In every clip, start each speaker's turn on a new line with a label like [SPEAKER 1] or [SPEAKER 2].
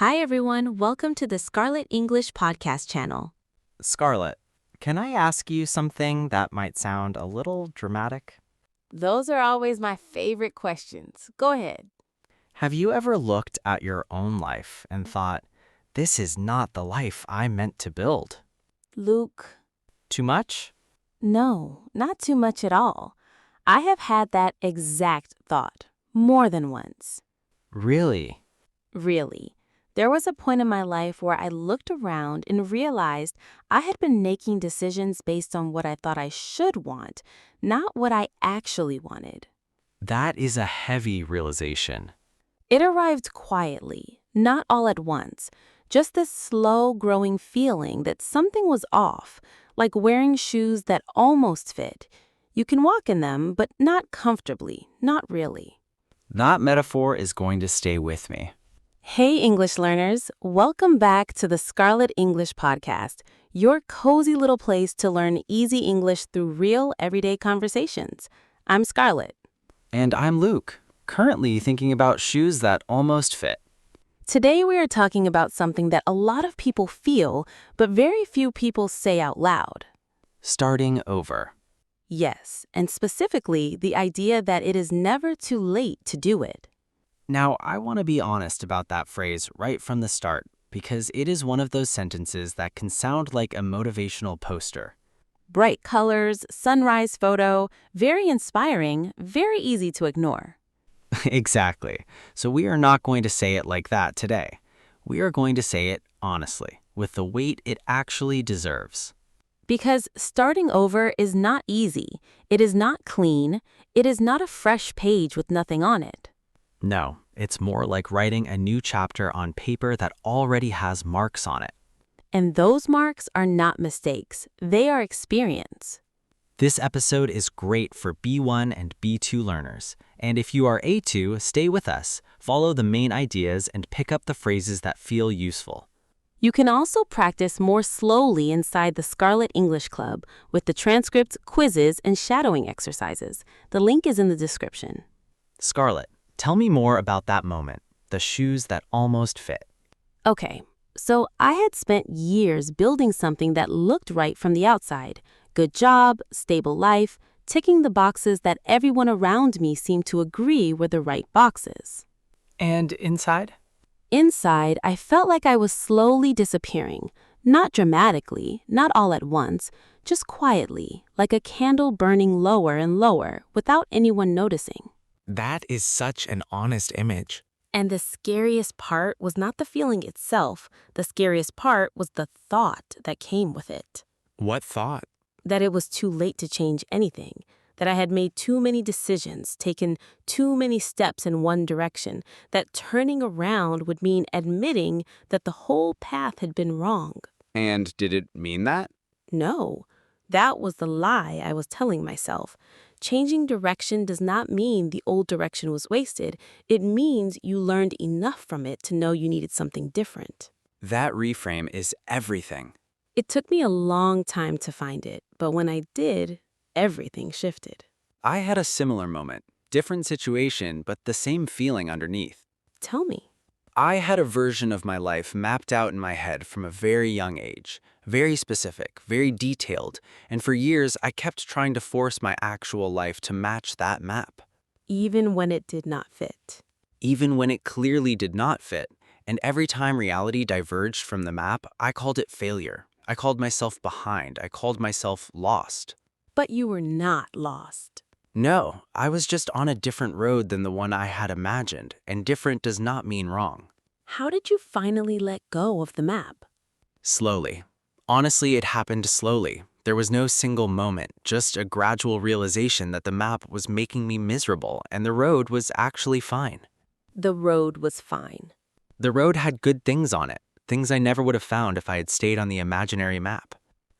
[SPEAKER 1] Hi everyone, welcome to the Scarlett English Podcast channel.
[SPEAKER 2] Scarlett, can I ask you something that might sound a little dramatic?
[SPEAKER 3] Those are always my favorite questions. Go ahead.
[SPEAKER 2] Have you ever looked at your own life and thought, this is not the life I meant to build?
[SPEAKER 3] Luke,
[SPEAKER 2] Too much?
[SPEAKER 3] no, not too much at all. I have had that exact thought more than once.
[SPEAKER 2] Really?
[SPEAKER 3] Really. There was a point in my life where I looked around and realized I had been making decisions based on what I thought I should want, not what I actually wanted.
[SPEAKER 2] That is a heavy realization.
[SPEAKER 3] It arrived quietly, not all at once, just this slow growing feeling that something was off, like wearing shoes that almost fit. You can walk in them, but not comfortably, not really.
[SPEAKER 2] That metaphor is going to stay with me.
[SPEAKER 3] Hey, English learners, welcome back to the Scarlett English Podcast, your cozy little place to learn easy English through real, everyday conversations. I'm Scarlett.
[SPEAKER 2] And I'm Luke, currently thinking about shoes that almost fit.
[SPEAKER 3] Today we are talking about something that a lot of people feel, but very few people say out loud.
[SPEAKER 2] Starting over.
[SPEAKER 3] Yes, and specifically the idea that it is never too late to do it.
[SPEAKER 2] Now, I want to be honest about that phrase right from the start, because it is one of those sentences that can sound like a motivational poster.
[SPEAKER 3] Bright colors, sunrise photo, very inspiring, very easy to ignore.
[SPEAKER 2] Exactly. So we are not going to say it like that today. We are going to say it honestly, with the weight it actually deserves.
[SPEAKER 3] Because starting over is not easy. It is not clean. It is not a fresh page with nothing on it.
[SPEAKER 2] No, it's more like writing a new chapter on paper that already has marks on it.
[SPEAKER 3] And those marks are not mistakes. They are experience.
[SPEAKER 2] This episode is great for B1 and B2 learners. And if you are A2, stay with us, follow the main ideas, and pick up the phrases that feel useful.
[SPEAKER 3] You can also practice more slowly inside the Scarlett English Club with the transcripts, quizzes, and shadowing exercises. The link is in the description.
[SPEAKER 2] Scarlett, tell me more about that moment, the shoes that almost fit.
[SPEAKER 3] Okay, so I had spent years building something that looked right from the outside. Good job, stable life, ticking the boxes that everyone around me seemed to agree were the right boxes.
[SPEAKER 2] And inside?
[SPEAKER 3] Inside, I felt like I was slowly disappearing. Not dramatically, not all at once, just quietly, like a candle burning lower and lower without anyone noticing.
[SPEAKER 4] That is such an honest image.
[SPEAKER 3] And the scariest part was not the feeling itself. The scariest part was the thought that came with it.
[SPEAKER 4] What thought?
[SPEAKER 3] That it was too late to change anything. That I had made too many decisions, taken too many steps in one direction. That turning around would mean admitting that the whole path had been wrong.
[SPEAKER 5] And did it mean that?
[SPEAKER 3] No, that was the lie I was telling myself. Changing direction does not mean the old direction was wasted. It means you learned enough from it to know you needed something different.
[SPEAKER 5] That reframe is everything.
[SPEAKER 3] It took me a long time to find it, but when I did, everything shifted.
[SPEAKER 5] I had a similar moment. Different situation, but the same feeling underneath.
[SPEAKER 3] Tell me.
[SPEAKER 5] I had a version of my life mapped out in my head from a very young age. Very specific, very detailed, and for years I kept trying to force my actual life to match that map.
[SPEAKER 3] Even when it did not fit.
[SPEAKER 5] Even when it clearly did not fit, and every time reality diverged from the map, I called it failure. I called myself behind. I called myself lost.
[SPEAKER 3] But you were not lost.
[SPEAKER 5] No, I was just on a different road than the one I had imagined, and different does not mean wrong.
[SPEAKER 3] How did you finally let go of the map?
[SPEAKER 5] Slowly. Honestly, it happened slowly. There was no single moment, just a gradual realization that the map was making me miserable and the road was actually fine.
[SPEAKER 3] The road was fine.
[SPEAKER 5] The road had good things on it, things I never would have found if I had stayed on the imaginary map.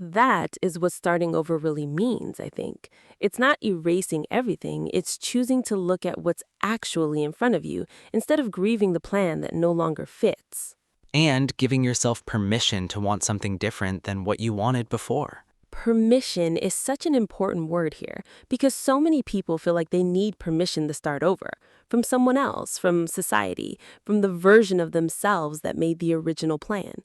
[SPEAKER 3] That is what starting over really means, I think. It's not erasing everything, it's choosing to look at what's actually in front of you instead of grieving the plan that no longer fits.
[SPEAKER 5] And giving yourself permission to want something different than what you wanted before.
[SPEAKER 3] Permission is such an important word here because so many people feel like they need permission to start over from someone else, from society, from the version of themselves that made the original plan.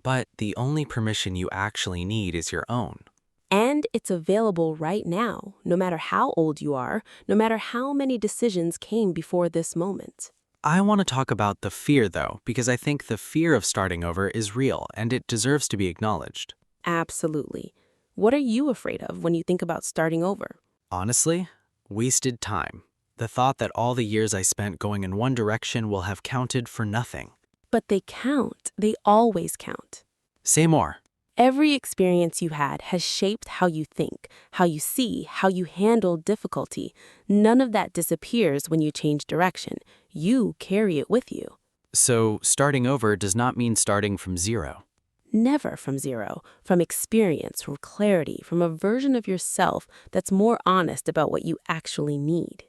[SPEAKER 2] But the only permission you actually need is your own.
[SPEAKER 3] And it's available right now, no matter how old you are, no matter how many decisions came before this moment.
[SPEAKER 2] I want to talk about the fear, though, because I think the fear of starting over is real and it deserves to be acknowledged.
[SPEAKER 3] Absolutely. What are you afraid of when you think about starting over?
[SPEAKER 2] Honestly, wasted time. The thought that all the years I spent going in one direction will have counted for nothing.
[SPEAKER 3] But they count. They always count.
[SPEAKER 2] Say more.
[SPEAKER 3] Every experience you had has shaped how you think, how you see, how you handle difficulty. None of that disappears when you change direction. You carry it with you.
[SPEAKER 2] So, starting over does not mean starting from zero.
[SPEAKER 3] Never from zero, from experience, from clarity, from a version of yourself that's more honest about what you actually need.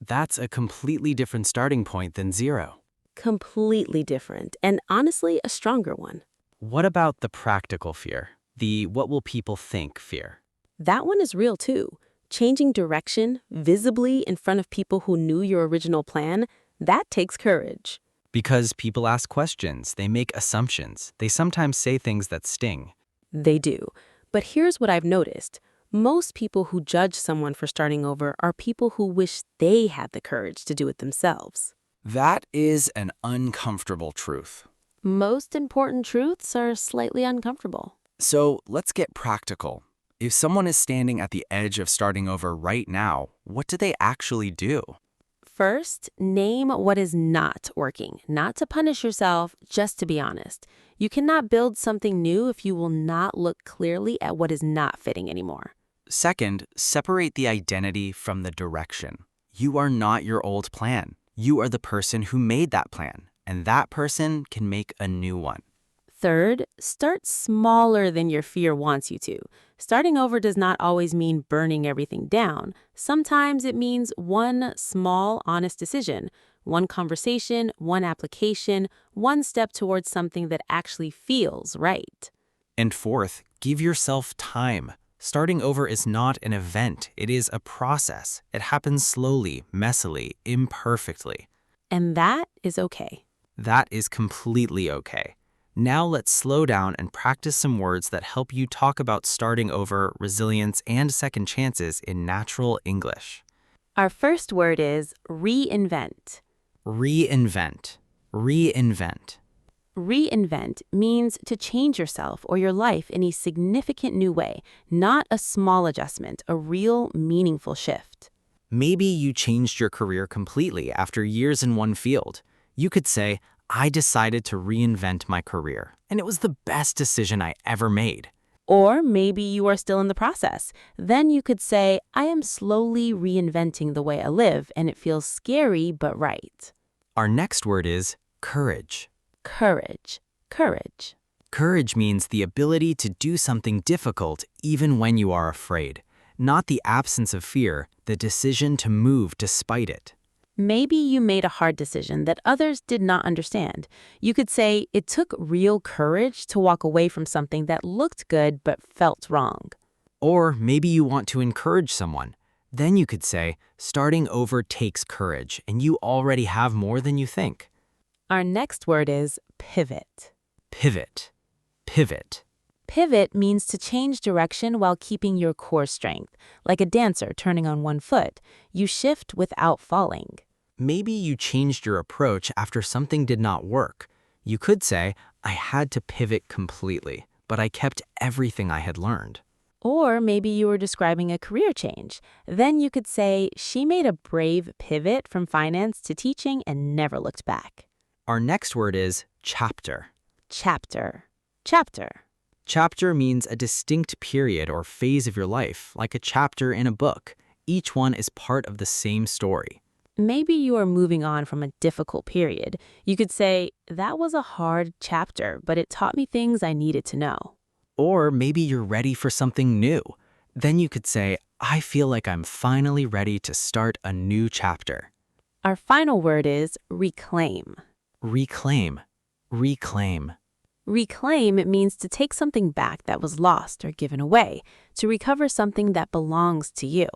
[SPEAKER 2] That's a completely different starting point than zero.
[SPEAKER 3] Completely different, and honestly, a stronger one.
[SPEAKER 2] What about the practical fear? The what will people think fear?
[SPEAKER 3] That one is real too. Changing direction visibly in front of people who knew your original plan, that takes courage.
[SPEAKER 2] Because people ask questions, they make assumptions, they sometimes say things that sting.
[SPEAKER 3] They do. But here's what I've noticed. Most people who judge someone for starting over are people who wish they had the courage to do it themselves.
[SPEAKER 5] That is an uncomfortable truth.
[SPEAKER 3] Most important truths are slightly uncomfortable.
[SPEAKER 5] So let's get practical. If someone is standing at the edge of starting over right now, what do they actually do?
[SPEAKER 3] First, name what is not working. Not to punish yourself, just to be honest. You cannot build something new if you will not look clearly at what is not fitting anymore.
[SPEAKER 5] Second, separate the identity from the direction. You are not your old plan. You are the person who made that plan, and that person can make a new one.
[SPEAKER 3] Third, start smaller than your fear wants you to. Starting over does not always mean burning everything down. Sometimes it means one small, honest decision, one conversation, one application, one step towards something that actually feels right.
[SPEAKER 2] And fourth, give yourself time. Starting over is not an event, it is a process. It happens slowly, messily, imperfectly.
[SPEAKER 3] And that is okay.
[SPEAKER 2] That is completely okay. Now let's slow down and practice some words that help you talk about starting over, resilience, and second chances in natural English.
[SPEAKER 3] Our first word is reinvent.
[SPEAKER 2] Reinvent. Reinvent.
[SPEAKER 3] Reinvent means to change yourself or your life in a significant new way, not a small adjustment, a real, meaningful shift.
[SPEAKER 2] Maybe you changed your career completely after years in one field. You could say, I decided to reinvent my career, and it was the best decision I ever made.
[SPEAKER 3] Or maybe you are still in the process. Then you could say, I am slowly reinventing the way I live, and it feels scary but right.
[SPEAKER 2] Our next word is courage.
[SPEAKER 3] Courage. Courage.
[SPEAKER 2] Courage means the ability to do something difficult even when you are afraid. Not the absence of fear, the decision to move despite it.
[SPEAKER 3] Maybe you made a hard decision that others did not understand. You could say it took real courage to walk away from something that looked good but felt wrong.
[SPEAKER 2] Or maybe you want to encourage someone. Then you could say, starting over takes courage, and you already have more than you think.
[SPEAKER 3] Our next word is pivot.
[SPEAKER 2] Pivot. Pivot.
[SPEAKER 3] Pivot means to change direction while keeping your core strength. Like a dancer turning on one foot, you shift without falling.
[SPEAKER 2] Maybe you changed your approach after something did not work. You could say, I had to pivot completely, but I kept everything I had learned.
[SPEAKER 3] Or maybe you were describing a career change. Then you could say, she made a brave pivot from finance to teaching and never looked back.
[SPEAKER 2] Our next word is chapter.
[SPEAKER 3] Chapter. Chapter.
[SPEAKER 2] Chapter means a distinct period or phase of your life, like a chapter in a book. Each one is part of the same story.
[SPEAKER 3] Maybe you are moving on from a difficult period. You could say, that was a hard chapter, but it taught me things I needed to know.
[SPEAKER 2] Or maybe you're ready for something new. Then you could say, I feel like I'm finally ready to start a new chapter.
[SPEAKER 3] Our final word is reclaim.
[SPEAKER 2] Reclaim. Reclaim.
[SPEAKER 3] Reclaim means to take something back that was lost or given away, to recover something that belongs to you.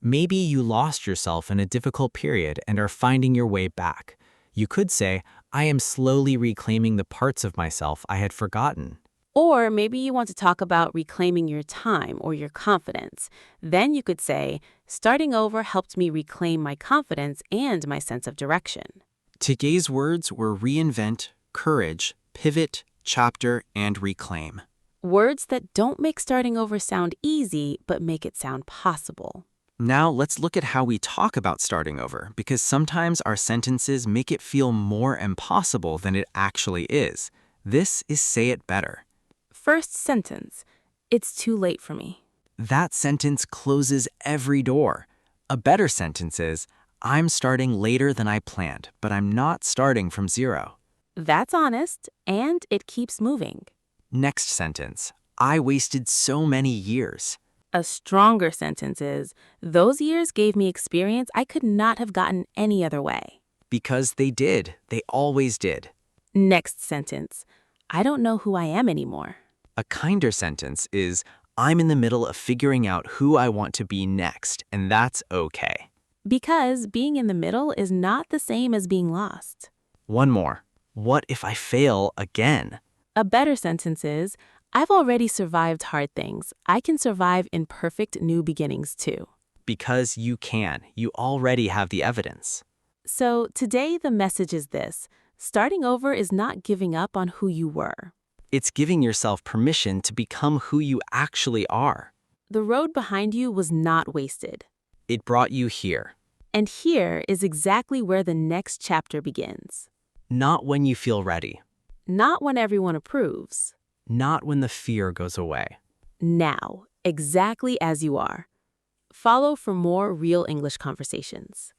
[SPEAKER 2] Maybe you lost yourself in a difficult period and are finding your way back. You could say, I am slowly reclaiming the parts of myself I had forgotten.
[SPEAKER 3] Or maybe you want to talk about reclaiming your time or your confidence. Then you could say, starting over helped me reclaim my confidence and my sense of direction.
[SPEAKER 5] Today's words were reinvent, courage, pivot, chapter, and reclaim.
[SPEAKER 3] Words that don't make starting over sound easy, but make it sound possible.
[SPEAKER 5] Now let's look at how we talk about starting over, because sometimes our sentences make it feel more impossible than it actually is. This is Say It Better.
[SPEAKER 3] First sentence, it's too late for me.
[SPEAKER 5] That sentence closes every door. A better sentence is, I'm starting later than I planned, but I'm not starting from zero.
[SPEAKER 3] That's honest, and it keeps moving.
[SPEAKER 5] Next sentence, I wasted so many years.
[SPEAKER 3] A stronger sentence is, those years gave me experience I could not have gotten any other way.
[SPEAKER 5] Because they did. They always did.
[SPEAKER 3] Next sentence, I don't know who I am anymore.
[SPEAKER 5] A kinder sentence is, I'm in the middle of figuring out who I want to be next, and that's okay.
[SPEAKER 3] Because being in the middle is not the same as being lost.
[SPEAKER 5] One more. What if I fail again?
[SPEAKER 3] A better sentence is, I've already survived hard things. I can survive imperfect new beginnings too.
[SPEAKER 5] Because you can. You already have the evidence.
[SPEAKER 3] So today the message is this. Starting over is not giving up on who you were.
[SPEAKER 5] It's giving yourself permission to become who you actually are.
[SPEAKER 3] The road behind you was not wasted.
[SPEAKER 5] It brought you here.
[SPEAKER 3] And here is exactly where the next chapter begins.
[SPEAKER 5] Not when you feel ready.
[SPEAKER 3] Not when everyone approves.
[SPEAKER 5] Not when the fear goes away.
[SPEAKER 3] Now, exactly as you are. Follow for more real English conversations.